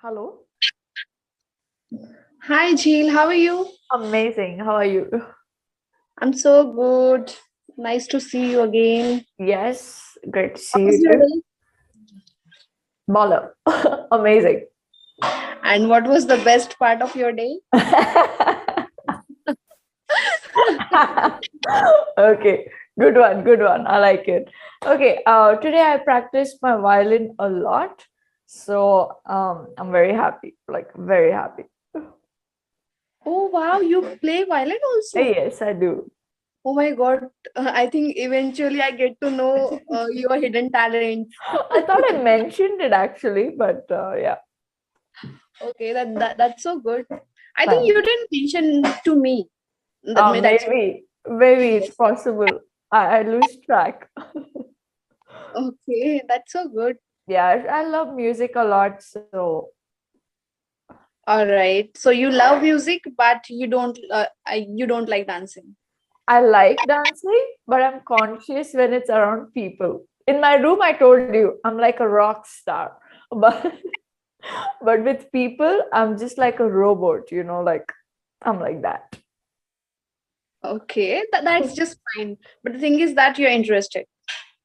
Hello. Hi, Jheel. How are you? Amazing. How are you? I'm so good. Nice to see you again. Yes, great to How see was you your too. day? Baller. Amazing. And what was the best part of your day? Okay, good one, good one. I like it. Okay, today I practiced my violin a lot, so I'm very happy, like very happy. Oh, wow. You play violin also? Yes, I do. Oh my God. I think eventually I get to know your hidden talents. I thought I mentioned it actually, but yeah, Okay, that's so good. I think thanks. you didn't mention to me. That's Maybe it's possible. I lose track. okay. That's so good. Yeah, I love music a lot, so All right. So you love music, but you don't like dancing. I like dancing, but I'm conscious when it's around people. In my room, I told you I'm like a rock star, but but with people, I'm just like a robot. Like I'm like that. Okay, that's just fine. But the thing is that you're interested.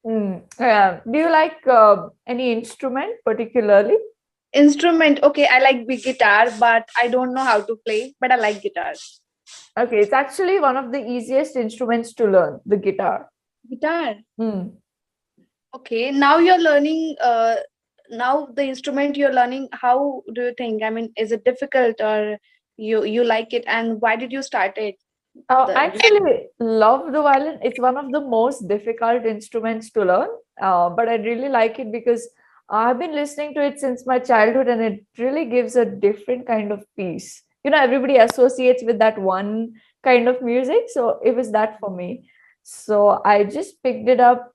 Yeah. Do you like any instrument particularly? Instrument, okay, I like big guitar, but I don't know how to play, but I like guitars. Okay, it's actually one of the easiest instruments to learn, the guitar. Guitar. Hmm. Okay, now you're learning now the instrument you're learning, how do you think? I mean, is it difficult or you like it, and why did you start it? I The actually love the violin. It's one of the most difficult instruments to learn, but I really like it because I've been listening to it since my childhood, and it really gives a different kind of peace. Everybody associates with that one kind of music, so it was that for me. So I just picked it up.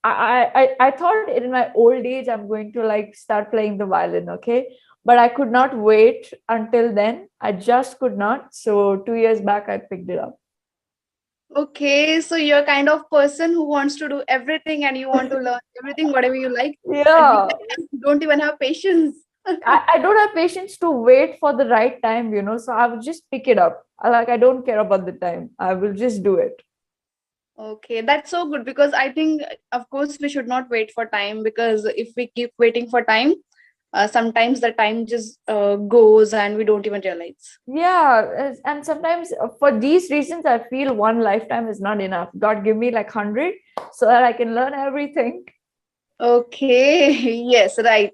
I thought in my old age I'm going to like start playing the violin, okay? But I could not wait until then. I just could not. So 2 years back, I picked it up. okay, so you're kind of person who wants to do everything and you want to learn everything, whatever you like, and Yeah, you don't even have patience. I don't have patience to wait for the right time. So I will just pick it up. I don't care about the time. I will just do it. Okay, that's so good because I think, of course, we should not wait for time because if we keep waiting for time, sometimes the time just goes and we don't even realize. Yeah, and sometimes for these reasons, I feel one lifetime is not enough. God give me like 100 so that I can learn everything. Okay, yes, right.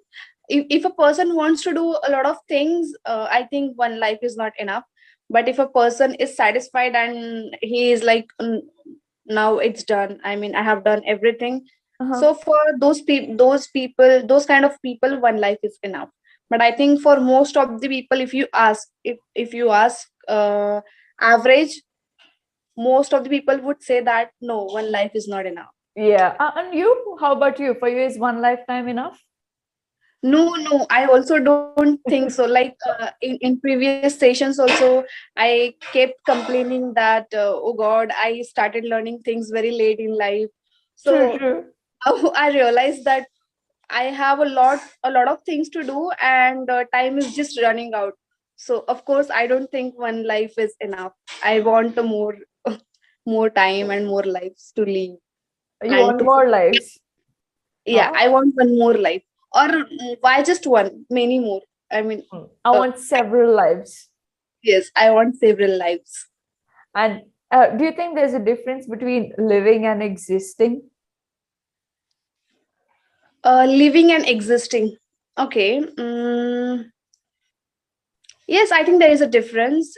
If a person wants to do a lot of things, I think one life is not enough. But if a person is satisfied and he is like, now it's done. I mean, I have done everything. Uh-huh. So for those people, those kind of people, one life is enough. But I think for most of the people, if you ask average, most of the people would say that no, one life is not enough. Yeah. And you? How about you? For you, is one lifetime enough? No, no, I also don't think so. Like in previous sessions, also, I kept complaining that, oh God, I started learning things very late in life. True, So true. I realized that I have a lot of things to do, and time is just running out. So of course, I don't think one life is enough. I want a more, more time and more lives to live You and want to. more lives? Yeah, I Oh, want one more life, or why just one? Many more. I mean, I uh, want several lives. yes, I want several lives. And do you think there's a difference between living and existing? Living and existing. Okay. Yes, I think there is a difference.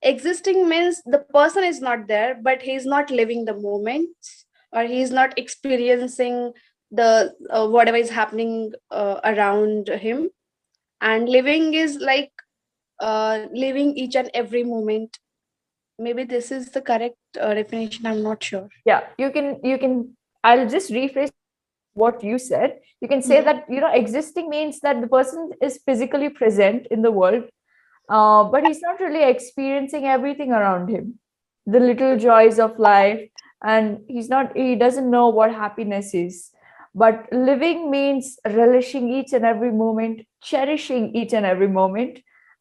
Existing means the person is not there, but he is not living the moment, or he is not experiencing the whatever is happening around him. And living is like living each and every moment. Maybe this is the correct definition. I'm not sure. Yeah, you can. I'll just rephrase what you said. You can say Mhm. that existing means that the person is physically present in the world, but he's not really experiencing everything around him, the little joys of life, and he doesn't know what happiness is. but living means relishing each and every moment, cherishing each and every moment,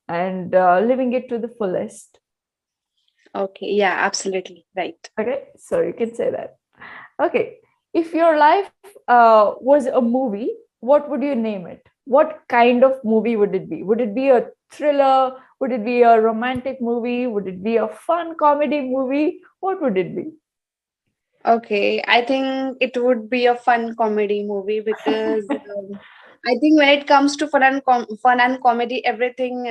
and living it to the fullest. Okay, yeah, absolutely right. Okay, so you can say that. Okay, if your life was a movie, what would you name it? What kind of movie would it be? Would it be a thriller? Would it be a romantic movie? Would it be a fun comedy movie? What would it be? Okay, I think it would be a fun comedy movie because I think when it comes to fun and comedy, everything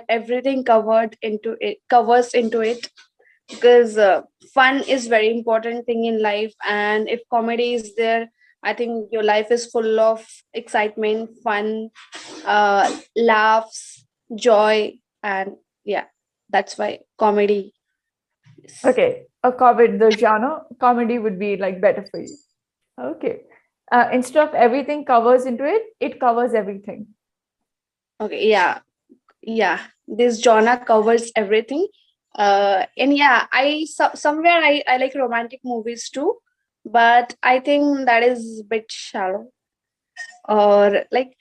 everything covers into it because fun is very important thing in life, and if comedy is there, I think your life is full of excitement, fun, laughs, joy, and yeah, that's why comedy is. Okay, a comedy, the genre comedy would be like better for you. Okay. Instead of everything covers into it, it covers everything. Okay, yeah, yeah, this genre covers everything. And yeah, somewhere I like romantic movies too, but I think that is a bit shallow, or like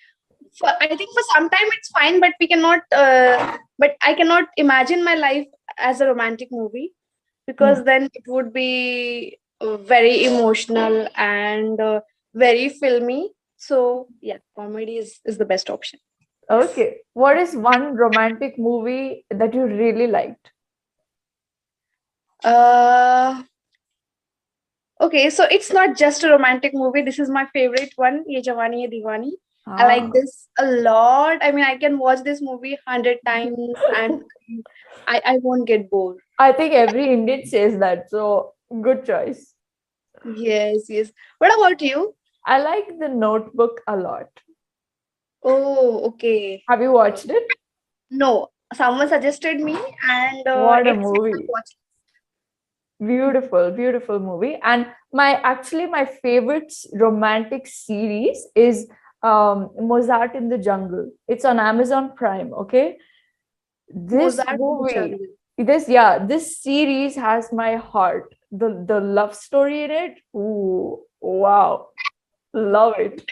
I think for some time it's fine, but we cannot but I cannot imagine my life as a romantic movie, Hmm. because then it would be very emotional and very filmy. So yeah, comedy is the best option. Yes. Okay. What is one romantic movie that you really liked? uh okay, so it's not just a romantic movie. This is my favorite one, Ye Jawani Ye Diwani. I like Ah. this a lot. I mean, I can watch this movie 100 times and I won't get bored. I think every Indian says that. So good choice. Yes, yes. What about you? I like The Notebook a lot. Oh, okay. Have you watched it? No, someone suggested me, and What a it's in my movie. watch. Beautiful, beautiful movie. And my favorite romantic series is Mozart in the Jungle. It's on Amazon Prime. Okay. This Mozart in the movie, Jungle. this series has my heart. The love story in it. Ooh, wow. Love it.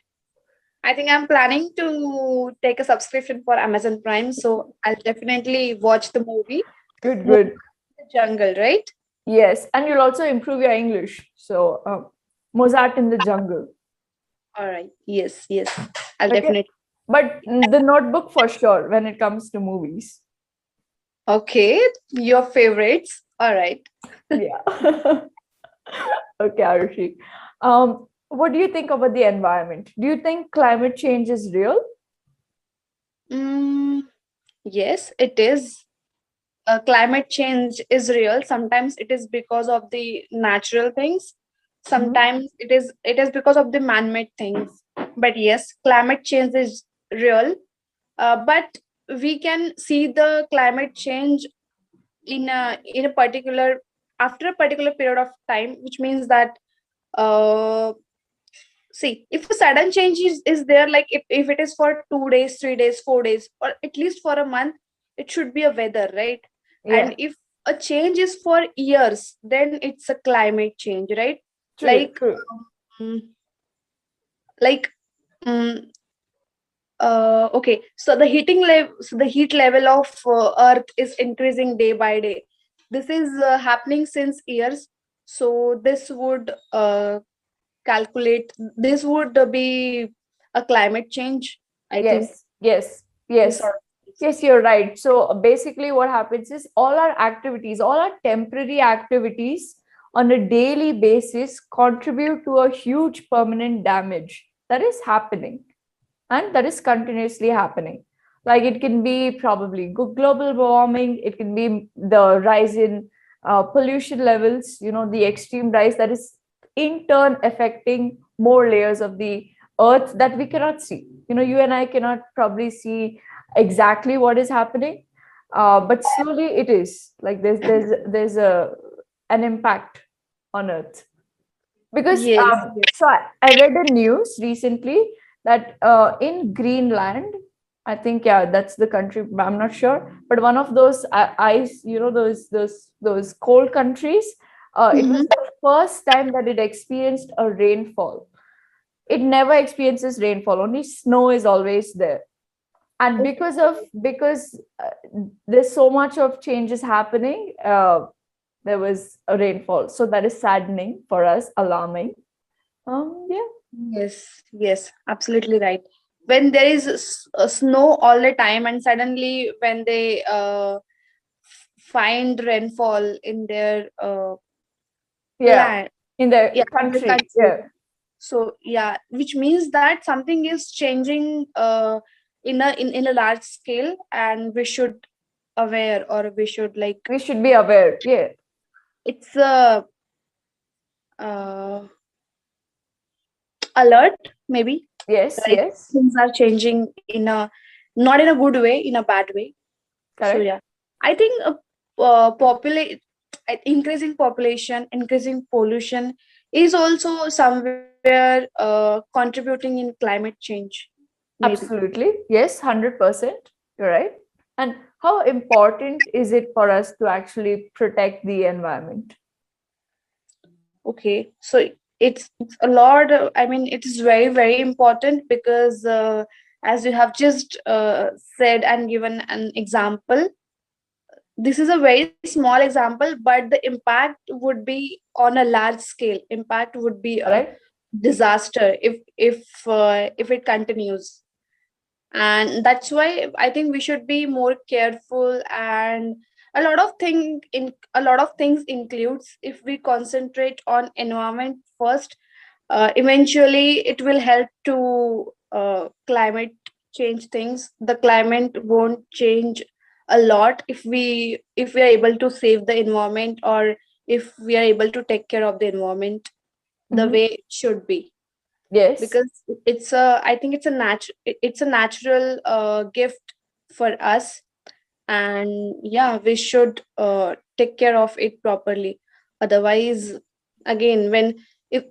I think I'm planning to take a subscription for Amazon Prime, so I'll definitely watch the movie. Good, Mozart good. in the Jungle, right? Yes, and you'll also improve your English. So, Mozart in the Jungle. All right. Yes, yes. I'll Okay. definitely. But the Notebook for sure when it comes to movies. Okay, your favorites. All right. Yeah. Okay, Arushi. What do you think about the environment? Do you think climate change is real? Mm, yes, it is. Climate change is real. Sometimes it is because of the natural things. Mhm. Sometimes it is because of the man-made things. But yes, climate change is real. But we can see the climate change in a particular, after a particular period of time, which means that uh see, if a sudden change is there, like if it is for 2 days, 3 days, 4 days, or at least for a month, it should be a weather, right? And Yeah, if a change is for years, then it's a climate change, right? true, Like true. um, like um, okay, so the heat level of earth is increasing day by day. This is happening since years. So this would calculate, this would be a climate change, I think. Yes, yes, This yes. sort of things. Yes, you're right. So basically, what happens is all our activities, all our temporary activities on a daily basis contribute to a huge permanent damage that is happening and that is continuously happening. Like it can be probably global warming, it can be the rise in pollution levels, the extreme rise that is in turn affecting more layers of the earth that we cannot see. You and I cannot probably see exactly what is happening, but slowly it is like there's a an impact on earth because Yes, yes. I read a news recently that in Greenland, I think, yeah, that's the country, I'm not sure, but one of those ice, those cold countries, it was Mhm. the first time that it experienced a rainfall. it never experiences rainfall. Only snow is always there. And because there's so much of changes happening, there was a rainfall. So that is saddening for us, alarming. Yeah. Yes, absolutely right. When there is snow all the time, and suddenly when they find rainfall in their Yeah. land, In the yeah, in the country. country. Yeah. So yeah, which means that something is changing in a large scale, and we should aware, or we should like, We should be aware. Yeah. it's a uh, alert maybe, Yes. like Yes. things are changing in a, not in a good way, in a bad way. So Correct. yeah, I think increasing population, increasing pollution is also somewhere contributing in climate change, maybe. Absolutely. Yes. 100%. You're right. And how important is it for us to actually protect the environment? Okay, so it's a lot. I mean, it is very very important because as you have just said and given an example, this is a very small example, but the impact would be on a large scale. Impact would be a Correct. disaster if it continues, and that's why I think we should be more careful. And a lot of things includes, if we concentrate on environment first, eventually it will help to climate change things. The climate won't change a lot if we are able to save the environment, or if we are able to take care of the environment the Mm-hmm. way it should be, Yes. because it's a I think it's a natural gift for us. And yeah, we should take care of it properly. Otherwise, again, when if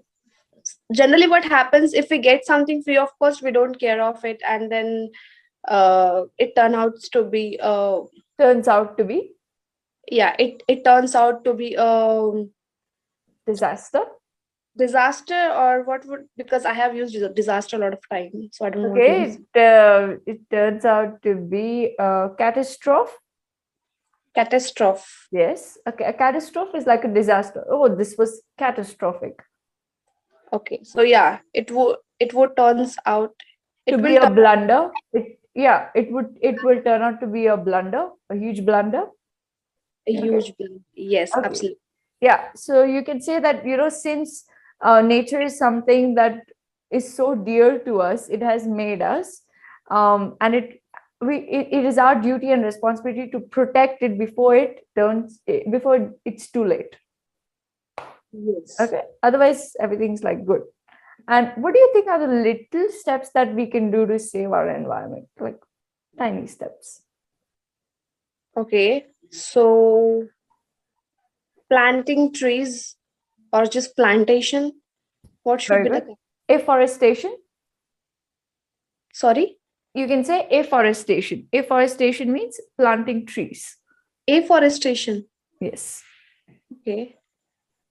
generally what happens, if we get something free of cost, we don't care of it, and then it turns out to be Turns out to be yeah, it turns out to be disaster. disaster, or what would, because I have used disaster a lot of time, so I don't want to use Okay. It turns out to be a catastrophe. catastrophe. Yes. Okay. A catastrophe is like a disaster. Oh, this was catastrophic. Okay, so yeah, it would turns out, To it be will a turn blunder. It will turn out to be a blunder, a huge blunder. a Okay. huge bill. Yes, Okay. absolutely. Yeah. So you can say that, since nature is something that is so dear to us, it has made us, and it is our duty and responsibility to protect it before it's too late. Yes. Okay. Otherwise, everything's like good. And what do you think are the little steps that we can do to save our environment? Like tiny steps. Okay, so planting trees, or just plantation, what should Very be good. the, Afforestation. sorry, You can say afforestation. Afforestation means planting trees. afforestation. Yes. Okay.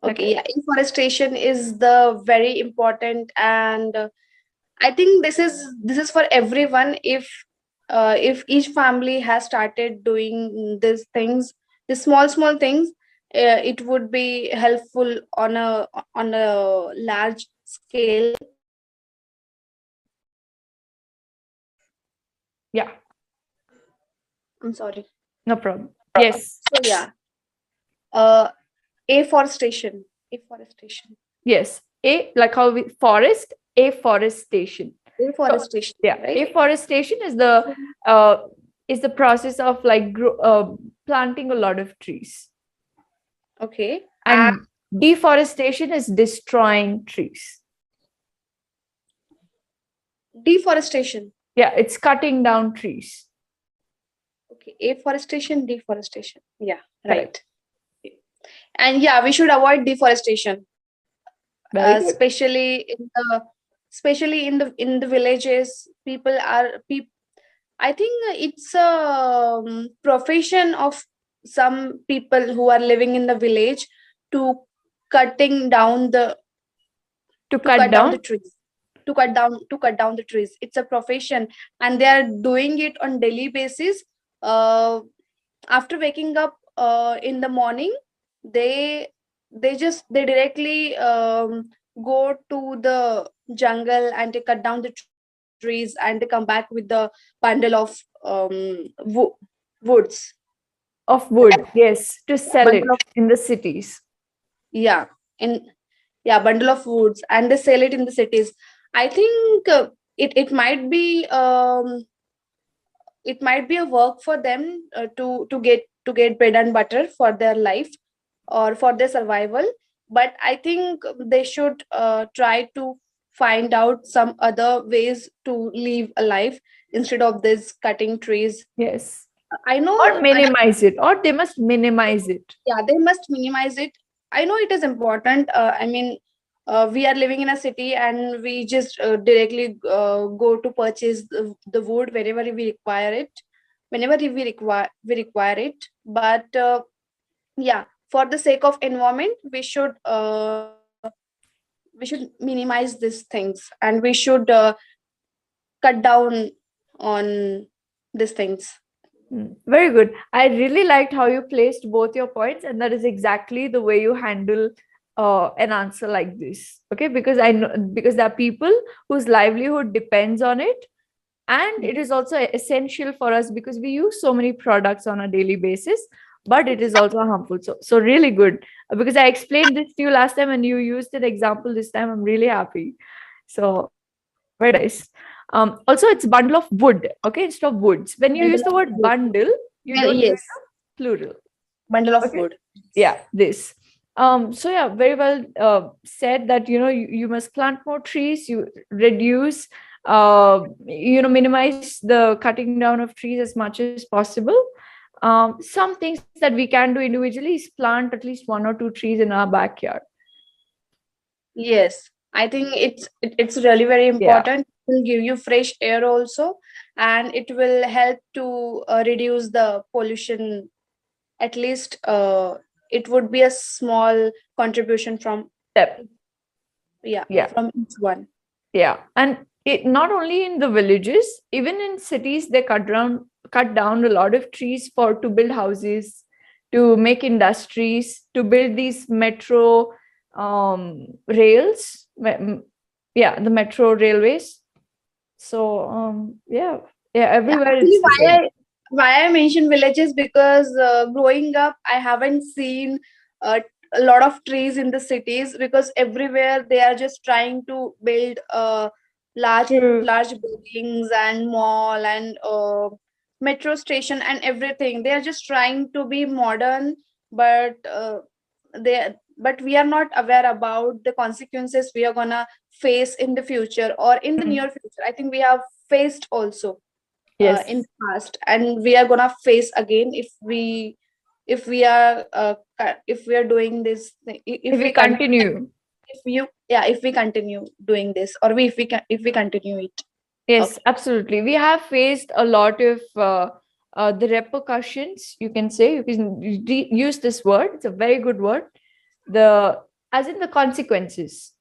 Okay, Okay. yeah, afforestation is the very important, and I think this is for everyone. If each family has started doing these things, the small things, it would be helpful on a large scale. Yeah. I'm sorry. No problem. Yes. So yeah, uh, afforestation, afforestation, Yes. Like how we forest, afforestation. So afforestation, yeah, right? afforestation is the process of like planting a lot of trees. Okay, And deforestation is destroying trees. deforestation. Yeah, it's cutting down trees. Okay, afforestation, deforestation. Yeah, Correct. right. And yeah, we should avoid deforestation, Very good. especially in the villages. People are people. I think it's a profession of some people who are living in the village to cutting down the To to cut cut down the down. trees. to cut down the trees. It's a profession, and they are doing it on daily basis. After waking up in the morning, they they directly go to the jungle and they cut down the trees and they come back with the bundle of woods. Of wood, yes, to sell Bundle of, it in the cities. yeah, in, yeah, bundle of woods, and they sell it in the cities. I think it might be a work for them to get bread and butter for their life or for their survival. But I think they should try to find out some other ways to live a life instead of this cutting trees. Yes. I Or know. minimize it, or they must minimize it. Yeah, they must minimize it. I know it is important. I mean, we are living in a city and we just directly go to purchase the wood whenever we require it, whenever we require it. But yeah, for the sake of environment, we should minimize these things, and we should cut down on these things. Very good. I really liked how you placed both your points, and that is exactly the way you handle an answer like this. Okay, because I know, because there are people whose livelihood depends on it, and it is also essential for us because we use so many products on a daily basis. But it is also harmful. So really good, because I explained this to you last time and you used an example this time. I'm really happy. So very nice. Also, it's bundle of wood. Okay, instead of woods. When you use the Bundle of word wood. bundle, you Yeah, don't use yes, the plural. bundle of Okay. wood. Yeah, this. So yeah, very well said that you must plant more trees, you reduce minimize the cutting down of trees as much as possible. Some things that we can do individually is plant at least one or two trees in our backyard. Yes, I think it's really very Yeah. important. It will give you fresh air also, and it will help to reduce the pollution. At least it would be a small contribution from, Step. yeah, Yeah. from each one. Yeah, and it not only in the villages, even in cities, they cut down a lot of trees for to build houses, to make industries, to build these metro rails. Yeah, the metro railways. So yeah, Yeah, everywhere actually, it's the same. why I mention villages, because growing up, I haven't seen a lot of trees in the cities, because everywhere they are just trying to build True. large buildings and mall and metro station and everything. They are just trying to be modern, but but we are not aware about the consequences we are gonna face in the future or in the Mm. near future. I think we have faced also in Yes. the past, and we are gonna face again if we are doing this If if we we continue, continue. if we continue doing this, or if we continue it. Yes, Okay. absolutely. We have faced a lot of the repercussions, you can say. You can use this word. It's a very good word. The As in the consequences.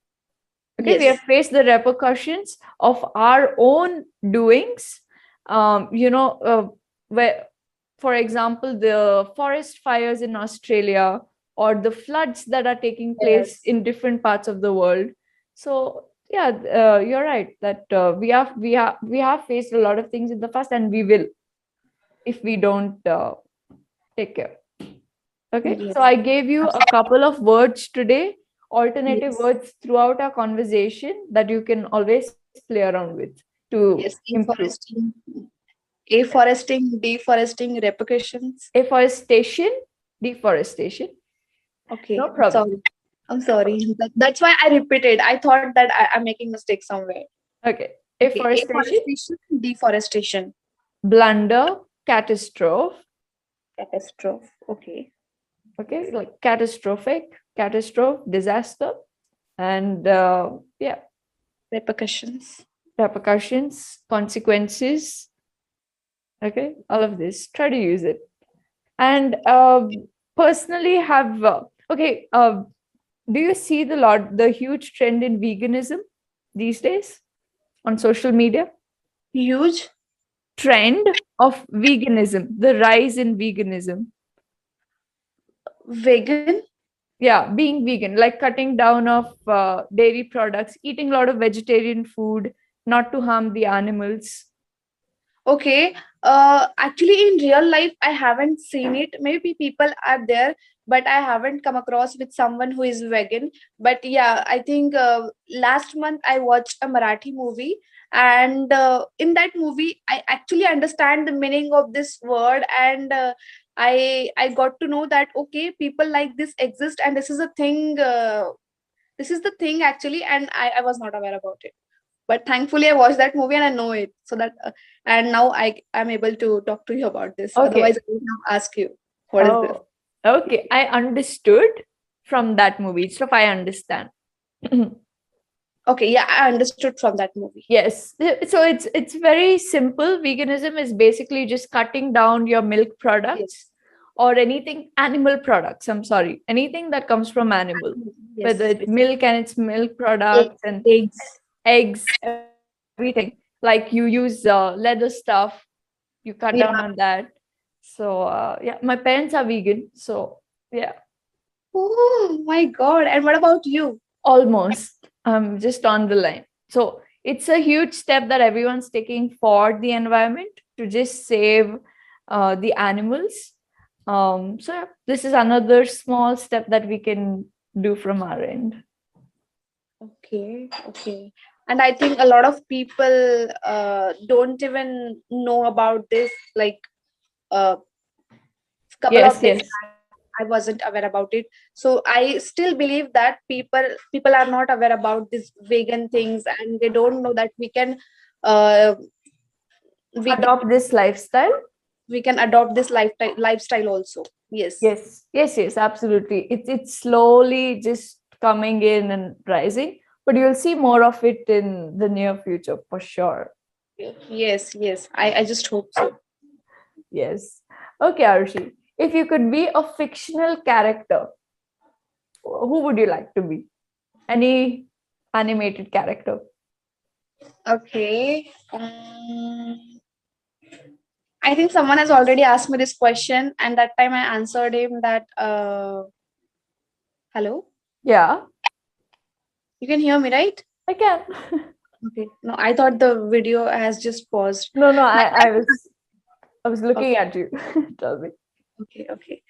Okay, we have Yes. faced the repercussions of our own doings. Where, for example, the forest fires in Australia or the floods that are taking place Yes. in different parts of the world. So yeah, you're right that we have faced a lot of things in the past, and we will if we don't take care. Okay, so Yes. I gave you a couple of words today, alternative Yes. words throughout our conversation that you can always play around with to Yes. improve. Deforesting repercussions. Afforestation, deforestation, Okay, no I'm problem. sorry. I'm sorry. That's why I repeated. I thought that I'm making mistake somewhere. Okay, Okay, afforestation, afforestation, deforestation, blunder, catastrophe. catastrophe. Okay, Okay, like catastrophic, catastrophe, disaster, and yeah, repercussions. repercussions, consequences. Okay, all of this. Try to use it. And personally, have okay. Do you see the huge trend in veganism these days? on social media? Huge. Trend of veganism, the rise in veganism. Vegan. Yeah, being vegan, like cutting down of dairy products, eating a lot of vegetarian food, not to harm the animals. Okay. Actually, in real life, I haven't seen it. Maybe people are there, but I haven't come across with someone who is vegan. But yeah, I think last month I watched a Marathi movie, and in that movie, I actually understand the meaning of this word, and I got to know that okay, people like this exist, and this is a thing. This is the thing actually, and I was not aware about it, but thankfully I watched that movie and I know it, so that and now I'm able to talk to you about this. Okay. Otherwise I would have asked you what is this. Oh, okay. I understood from that movie. So I understand. Okay, yeah, I understood from that movie. Yes. So it's very simple. Veganism is basically just cutting down your milk Yes, products or anything animal products. I'm sorry. Anything that comes from animal, whether yes, it's milk and its milk products and eggs. eggs, everything. Like you use leather stuff, you cut down Yeah. on that. So yeah, my parents are vegan. So yeah, Oh my god, and what about you? almost. I'm just on the line. So it's a huge step that everyone's taking for the environment to just save the animals. So yeah, this is another small step that we can do from our end. Okay, okay. And I think a lot of people don't even know about this. Like uh, couple Yes, of days yes. I wasn't aware about it. So I still believe that people are not aware about these vegan things, and they don't know that uh, we can Adopt this lifestyle. we can adopt this lifestyle also. Yes. Yes, yes, yes, absolutely. It's slowly just coming in and rising, but you'll see more of it in the near future for sure. Yes, yes. I just hope so. Yes. Okay, Arushi. If you could be a fictional character, who would you like to be? Any animated character? Okay. I think someone has already asked me this question, and that time I answered him that hello, Yeah, you can hear me, right? I can. Okay. No, I thought the video has just paused. No, no, That I was time, looking at you. Tell me. okay, okay.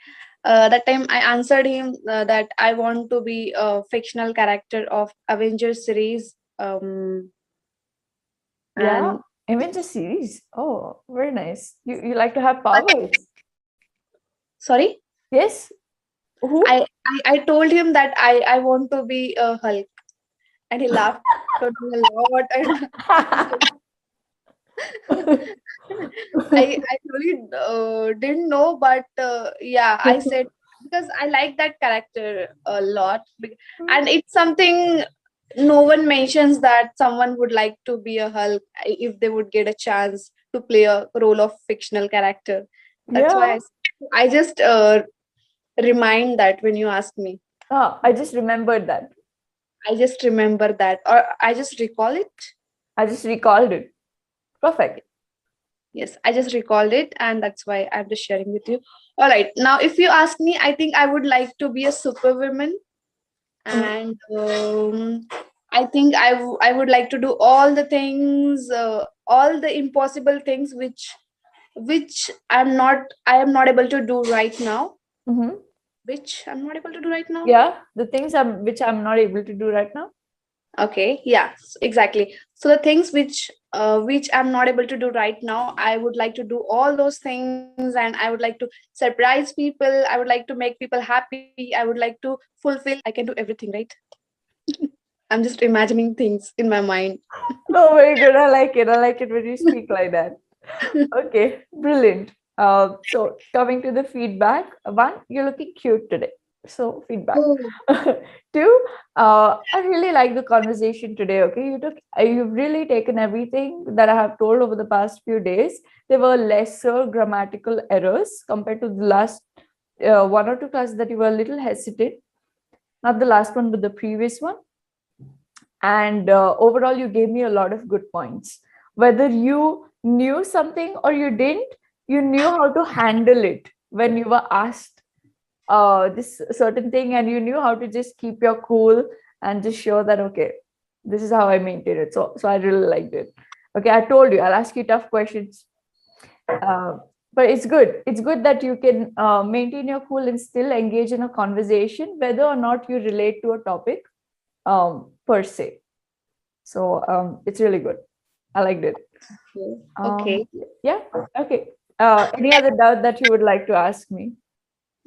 That time I answered him that I want to be a fictional character of Avengers series. Yeah, And Avenger series. Oh, very nice. You like to have powers? sorry, Yes. Who? I told him that I want to be a Hulk, and he laughed at me a lot. And I really didn't know, but yeah, I said because I like that character a lot, and it's something no one mentions that someone would like to be a Hulk if they would get a chance to play a role of fictional character. That's why Yeah. I just remind that when you ask me, I just remembered that. I just remember that, or I just recall it. I just recalled it. Perfect. Yes, I just recalled it, and that's why I'm just sharing with you. All right, now if you ask me, I think I would like to be a superwoman, Mm, and I think I would like to do all the things, all the impossible things which I am not able to do right now. mhm. Which I'm not able to do right now. Yeah, the things which I'm not able to do right now. Okay, yeah, exactly. So the things which I'm not able to do right now, I would like to do all those things, and I would like to surprise people. I would like to make people happy. I would like to fulfill. I can do everything, right? I'm just imagining things in my mind. Oh, very good. I like it. I like it when you speak like that. Okay, brilliant. So coming to the feedback, one, you're looking cute today. So feedback. Oh, Two, I really like the conversation today. Okay, you've really taken everything that I have told over the past few days. There were lesser grammatical errors compared to the last one or two classes that you were a little hesitant. Not the last one, but the previous one. and overall you gave me a lot of good points. Whether you knew something or you didn't, you knew how to handle it when you were asked this certain thing, and you knew how to just keep your cool and just show that, okay, this is how I maintain it. So I really liked it. Okay, I told you I'll ask you tough questions, uh, but it's good that you can maintain your cool and still engage in a conversation whether or not you relate to a topic per se. So it's really good. I liked it. Okay. Yeah. Okay. Any other doubt that you would like to ask me?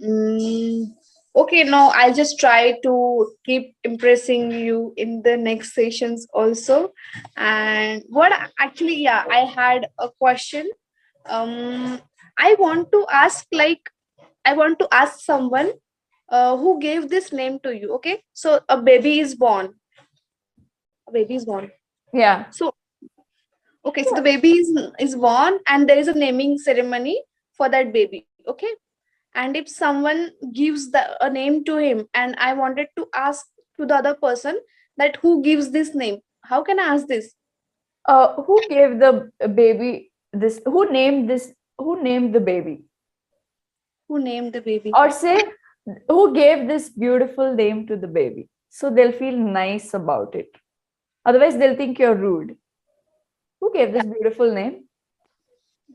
Mm, okay, no, I'll just try to keep impressing you in the next sessions also. And what actually, yeah, I had a question. Um, I want to ask, like, I want to ask someone who gave this name to you. Okay, so a baby is born. A baby is born. Yeah. So okay, so the baby is born, and there is a naming ceremony for that baby. Okay, and if someone gives a name to him, and I wanted to ask to the other person that who gives this name, how can I ask this? Who gave the baby this? Who named this? Who named the baby? Who named the baby? Or say, who gave this beautiful name to the baby? So they'll feel nice about it. Otherwise, they'll think you're rude. Who gave this beautiful name?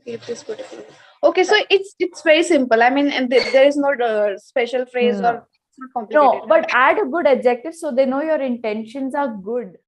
Gave this beautiful name. Okay, so it's very simple. I mean, and there is no special phrase, or No. it's not complicated. No, but add a good adjective so they know your intentions are good.